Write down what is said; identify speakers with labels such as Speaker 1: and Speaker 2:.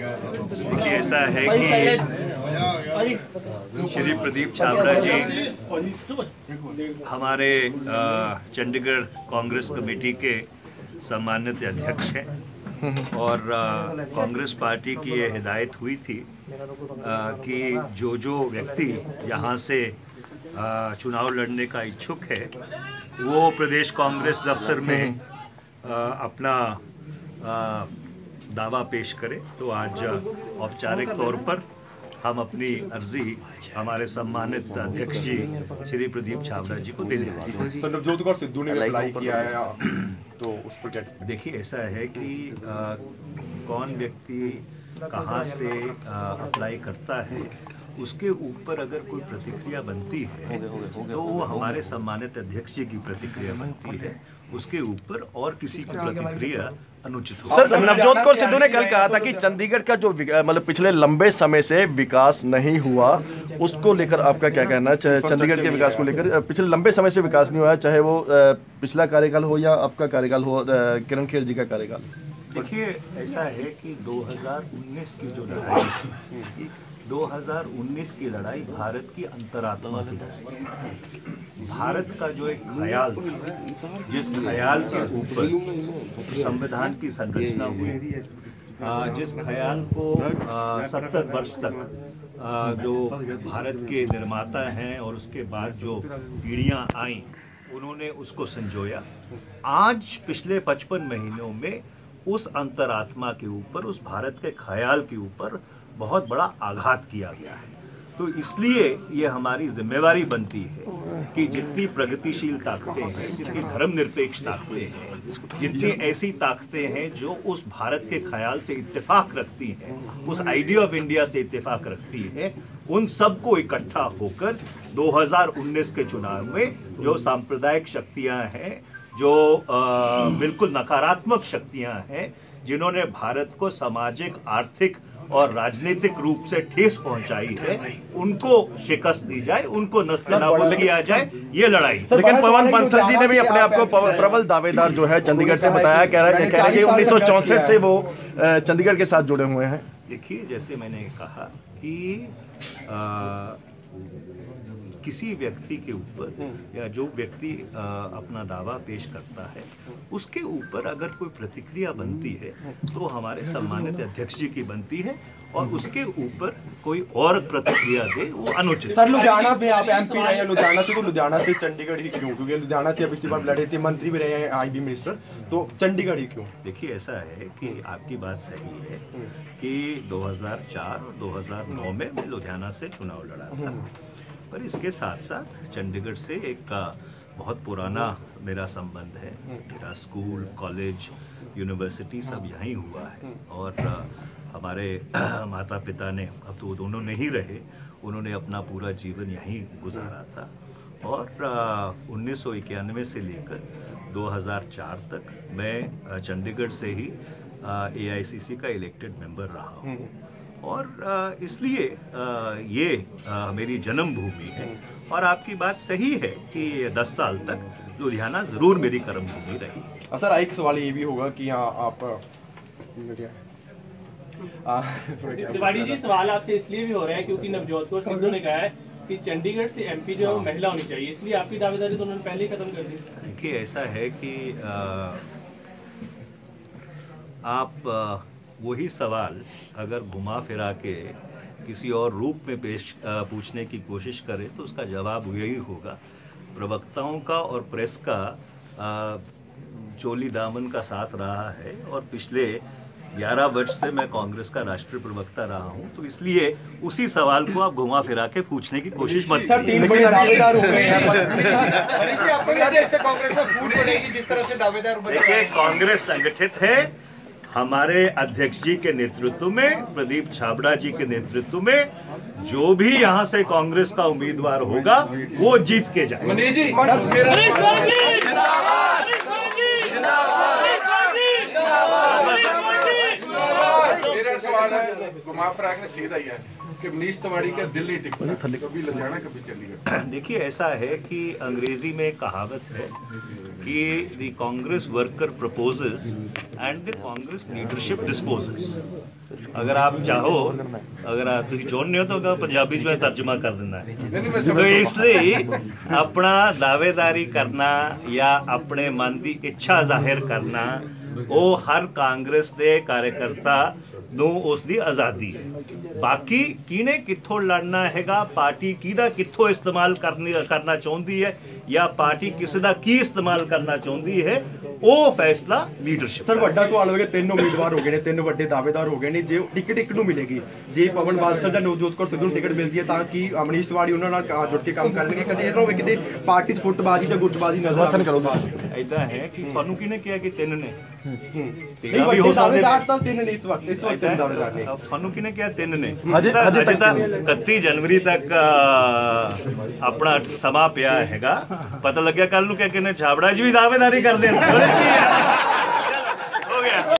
Speaker 1: देखिए, ऐसा है कि श्री प्रदीप छाबड़ा जी हमारे चंडीगढ़ कांग्रेस कमेटी के सम्मानित अध्यक्ष हैं और कांग्रेस पार्टी की ये हिदायत हुई थी कि जो व्यक्ति यहाँ से चुनाव लड़ने का इच्छुक है वो प्रदेश कांग्रेस दफ्तर में अपना दावा पेश करे। तो आज औपचारिक तौर पर हम अपनी अर्जी हमारे सम्मानित अध्यक्ष जी श्री प्रदीप छाबड़ा जी को देने वाले हैं।
Speaker 2: सर, नवजोत कौर सिद्धू ने अप्लाई किया है तो उस पर क्या? देखिए,
Speaker 1: ऐसा है कि कौन व्यक्ति कहाँ से अप्लाई करता है उसके ऊपर अगर कोई प्रतिक्रिया बनती है तो वो हमारे सम्मानित अध्यक्ष जी की प्रतिक्रिया बनती है, उसके ऊपर और किसी की प्रतिक्रिया अनुचित हो।
Speaker 2: सर, नवजोत कौर सिद्धू ने कल कहा था कि चंडीगढ़ का जो मतलब पिछले लंबे समय से विकास नहीं हुआ, उसको लेकर आपका क्या कहना है? चंडीगढ़ के विकास को लेकर पिछले लंबे समय से विकास नहीं हुआ, चाहे वो पिछला कार्यकाल हो या आपका कार्यकाल हो, किरण खेर जी का कार्यकाल।
Speaker 1: देखिए, ऐसा है कि 2019 की जो लड़ाई थी, 2019 की लड़ाई भारत की अंतरात्मा की लड़ाई, भारत का जो एक ख्याल था, जिस ख्याल के ऊपर संविधान की संरचना हुई, जिस ख्याल को 70 वर्ष तक जो भारत के निर्माता हैं और उसके बाद जो पीढ़ियां आईं उन्होंने उसको संजोया। आज पिछले 55 महीनों में उस अंतरात्मा के ऊपर, उस भारत के ख्याल के ऊपर बहुत बड़ा आघात किया गया है। तो इसलिए ये हमारी जिम्मेवारी बनती है कि जितनी प्रगतिशील ताकतें हैं, जितनी धर्मनिरपेक्ष ताकतें हैं, जितनी ऐसी ताकतें हैं जो उस भारत के ख्याल से इत्तेफाक रखती हैं, उस आइडिया ऑफ इंडिया से इत्तेफाक रखती हैं, उन सबको इकट्ठा होकर 2019 के चुनाव में जो सांप्रदायिक शक्तियां हैं, जो बिल्कुल नकारात्मक शक्तियां हैं, जिन्होंने भारत को सामाजिक, आर्थिक और राजनीतिक रूप से ठेस पहुंचाई है, उनको शिकस्त दी जाए, उनको नस्ल किया जाए, ये लड़ाई।
Speaker 2: लेकिन पवन बंसल जी ने भी अपने आप को प्रबल दावेदार जो है चंडीगढ़ से बताया, कह रहे हैं कि 1964 से वो चंडीगढ़ के साथ जुड़े हुए हैं।
Speaker 1: देखिए, जैसे मैंने कहा कि किसी व्यक्ति के ऊपर या जो व्यक्ति अपना दावा पेश करता है उसके ऊपर अगर कोई प्रतिक्रिया बनती है तो हमारे सम्मानित अध्यक्ष जी की बनती है, और उसके ऊपर कोई और प्रतिक्रिया दे वो अनुचित।
Speaker 2: सर, लुधियाना में आप एमपी रहे हैं, लुधियाना से, तो लुधियाना से चंडीगढ़ ही क्यों? क्योंकि लुधियाना से पिछली बार लड़े थे, मंत्री भी रहे हैं, आईबी मिनिस्टर, तो चंडीगढ़ ही क्यों?
Speaker 1: देखिए, ऐसा है कि आपकी बात सही है कि 2004 और 2009 में मैं लुधियाना से चुनाव लड़ा था, पर इसके साथ साथ चंडीगढ़ से एक बहुत पुराना मेरा संबंध है। मेरा स्कूल, कॉलेज, यूनिवर्सिटी सब यहीं हुआ है, और हमारे माता पिता ने, अब तो दोनों नहीं रहे, उन्होंने अपना पूरा जीवन यहीं गुजारा था। और 1991 से लेकर 2004 तक मैं चंडीगढ़ से ही AICC का इलेक्टेड मेंबर रहा हूँ, और इसलिए ये मेरी जन्मभूमि है। और आपकी बात सही है कि 10 साल तक लुधियाना जरूर मेरी कर्मभूमि रही।
Speaker 2: सर, एक सवाल ये भी होगा कि यहाँ आप
Speaker 3: तिवारी जी, सवाल आपसे इसलिए भी हो रहा है क्योंकि नवजोत कौर सिद्धू ने कहा है कि चंडीगढ़ से MP जो है वो महिला होनी चाहिए, इसलिए आपकी दावेदारी तो उन्होंने पहले ही खत्म कर दी।
Speaker 1: देखिए, ऐसा है कि आप वही सवाल अगर घुमा फिरा के किसी और रूप में पूछने की कोशिश करें तो उसका जवाब यही होगा। प्रवक्ताओं का और प्रेस का चोली दामन का साथ रहा है, और पिछले 11 वर्ष से मैं कांग्रेस का राष्ट्रीय प्रवक्ता रहा हूं, तो इसलिए उसी सवाल को आप घुमा फिरा के पूछने की कोशिश मत कीजिए। देखिए, कांग्रेस संगठित है, हमारे अध्यक्ष जी के नेतृत्व में, प्रदीप छाबड़ा जी के नेतृत्व में जो भी यहाँ से कांग्रेस का उम्मीदवार होगा वो जीत के जाए।
Speaker 4: मेरा सवाल है, घुमा फिरा के सीधा ही है कि मनीष तिवारी का दिल्ली टिकट, कभी लुधियाना कभी चंडीगढ़।
Speaker 1: देखिए, ऐसा है कि अंग्रेजी में कहावत है कि the Congress worker proposes and the Congress leadership dispossess. अगर आप चाहो, अगर ਤੁਸੀਂ ਚਾਹੁੰਦੇ ਹੋ ਤਾਂ ਪੰਜਾਬੀ ਚ ਮੈਂ ਤਰਜਮਾ ਕਰ ਦਿੰਦਾ तो इसलिए अपना दावेदारी करना या अपने मन की इच्छा जाहिर करना वो हर कांग्रेस के कार्यकर्ता ਨੂੰ ਉਸ ਦੀ ਆਜ਼ਾਦੀ ਹੈ। ਬਾਕੀ ਕਿਹਨੇ ਕਿੱਥੋਂ ਲੜਨਾ ਹੈਗਾ, ਪਾਰਟੀ ਕਿਹਦਾ ਕਿੱਥੋਂ ਇਸਤੇਮਾਲ ਕਰਨਾ ਚਾਹੁੰਦੀ ਹੈ ਜਾਂ ਪਾਰਟੀ ਕਿਸੇ ਦਾ ਕੀ ਇਸਤੇਮਾਲ ਕਰਨਾ ਚਾਹੁੰਦੀ ਹੈ, ਉਹ ਫੈਸਲਾ ਲੀਡਰਸ਼ਿਪ।
Speaker 2: ਸਰ ਵੱਡਾ ਸਵਾਲ ਹੋਵੇਗਾ, 3 ਉਮੀਦਵਾਰ ਹੋ ਗਏ ਨੇ, 3 ਵੱਡੇ ਦਾਅਵੇਦਾਰ ਹੋ ਗਏ ਨੇ, ਜੇ ਟਿਕਟ ਇੱਕ ਨੂੰ ਮਿਲੇਗੀ, ਜੇ ਪਵਨ ਬਾਦਸ਼ਾਹ ਜਾਂ ਨਵਜੋਤ ਕੌਰ ਸਿੱਧੂ ਨੂੰ ਟਿਕਟ ਮਿਲਦੀ ਹੈ ਤਾਂ ਕੀ ਮਨੀਸ਼ ਤਿਵਾੜੀ ਉਹਨਾਂ ਨਾਲ ਜੁੜ ਕੇ ਕੰਮ ਕਰਨਗੇ? ਕਦੇ ਇਹ ਨਾ ਹੋਵੇ ਕਿਤੇ ਪਾਰਟੀ 'ਚ ਫੁੱਟਬਾਜ਼ੀ ਜਾਂ ਗੁੱਟਬਾਜ਼ੀ ਨਜ਼ਰ ਆਵੇ। ਕਰੋ
Speaker 1: ਇਦਾਂ ਹੈ ਕਿ ਤੁਹਾਨੂੰ ਕਿਹਨੇ ਕਿਹਾ ਕਿ 3 ਨੇ?
Speaker 2: ਨਹੀਂ ਵੱਡੇ ਦਾਅਵੇਦਾਰ ਤਾਂ 3 ਨੇ ਇਸ ਵਕਤ ਦਾਅਵੇਦਾਰ ਨੇ।
Speaker 1: ਤੁਹਾਨੂੰ ਕਿਹਨੇ ਕਿਹਾ 3 ਨੇ? ਹਜੇ ਤਾਂ 31 ਜਨਵਰੀ ਤੱਕ ਆਪਣਾ ਸਮਾਂ ਪਿਆ ਹੈਗਾ, ਪਤਾ ਲੱਗਿਆ ਕੱਲ ਨੂੰ ਕਿ ਕਿਨੇ ਛਾਬੜਾ 'ਚ ਵੀ ਦਾਅਵੇਦਾਰੀ ਕਰਦੇ ਨੇ। ਹੋ ਗਿਆ।